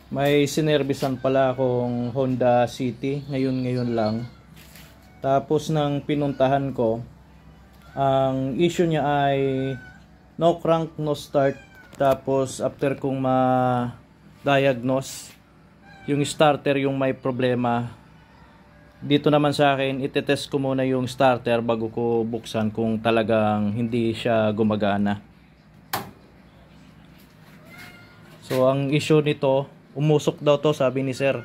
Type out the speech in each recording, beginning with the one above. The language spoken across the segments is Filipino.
May sinerbisan pala akong Honda City ngayon lang. Tapos nang pinuntahan ko, ang issue niya ay no crank, no start. Tapos after kong ma-diagnose, yung starter yung may problema. Dito naman sa akin, itetest ko muna yung starter bago ko buksan kung talagang hindi siya gumagana. So ang issue nito, umusok daw to, sabi ni sir.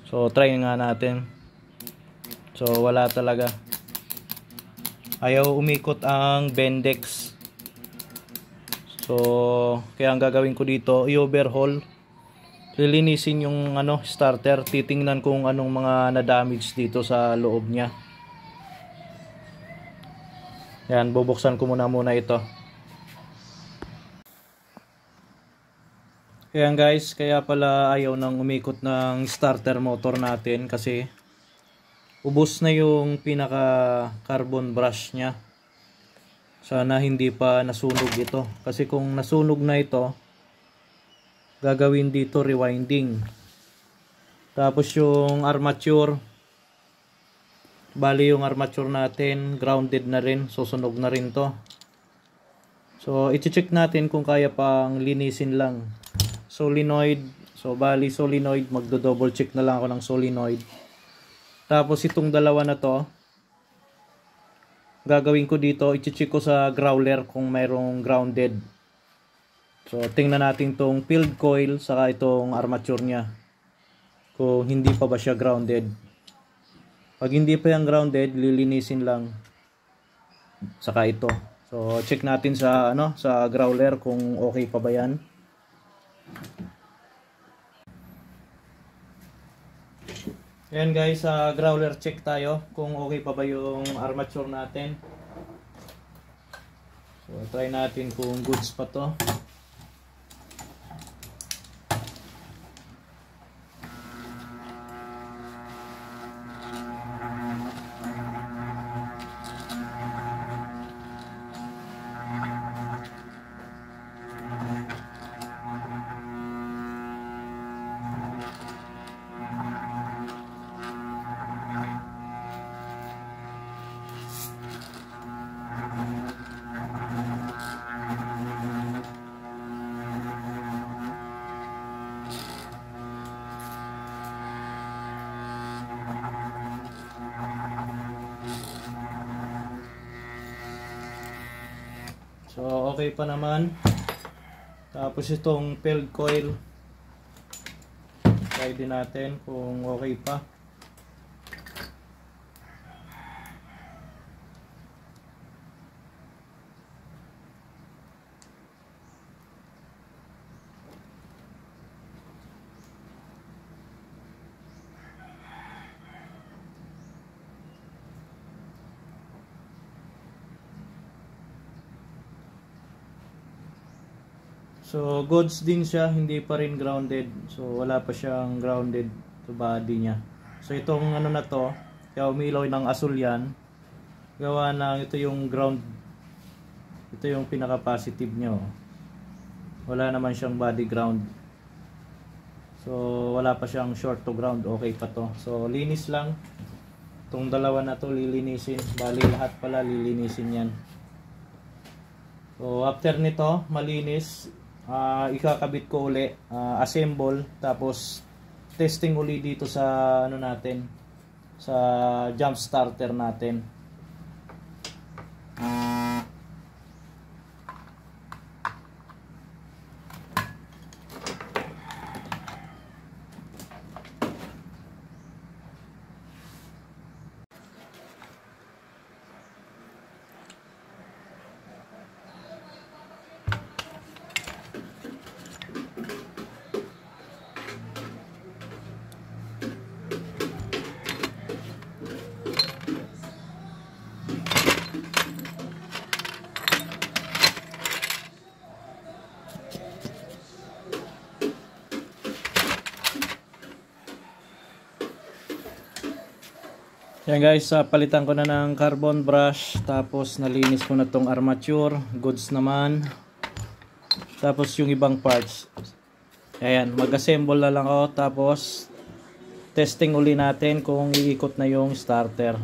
So try nga natin. So wala talaga. Ayaw umikot ang Bendix. So kaya ang gagawin ko dito, i-overhaul. Lilinisin yung starter, titingnan kung anong mga na-damage dito sa loob niya. Yan, bubuksan ko muna ito. Ayan guys, kaya pala ayaw nang umikot ng starter motor natin kasi ubos na yung pinaka carbon brush niya. Sana hindi pa nasunog ito, kasi kung nasunog na ito, gagawin dito rewinding. Tapos yung armature, bali yung armature natin grounded na rin, susunog na rin to. So i-check natin kung kaya pang linisin lang. Solenoid, so bali solenoid, magdo-double check na lang ako ng solenoid. Tapos itong dalawa na to, gagawin ko dito, i-check ko sa growler kung mayroong grounded. So tingnan natin tong field coil saka itong armature niya, kung hindi pa ba siya grounded. Pag hindi pa yung grounded, lilinisin lang saka ito. So check natin sa sa growler kung okay pa ba yan. Ayan guys, sa growler check tayo kung okay pa ba yung armature natin. So try natin kung goods pa to. So okay pa naman. Tapos itong field coil, try din natin kung okay pa. So goods din siya, hindi pa rin grounded. So wala pa siyang grounded to body niya. So itong na to, kaya umilaw ng asul yan, gawa na ito yung ground, ito yung pinaka positive niya. Wala naman siyang body ground. So wala pa siyang short to ground, okay pa to. So linis lang. Itong dalawa na to lilinisin, bali lahat pala lilinisin yan. So after nito malinis, ikakabit ko uli, assemble, tapos testing uli dito sa natin, sa jump starter natin. Yan guys, palitan ko na ng carbon brush, tapos nalinis ko na tong armature, goods naman. Tapos yung ibang parts, Ayan, mag-assemble na lang ako tapos testing uli natin kung iikot na yung starter.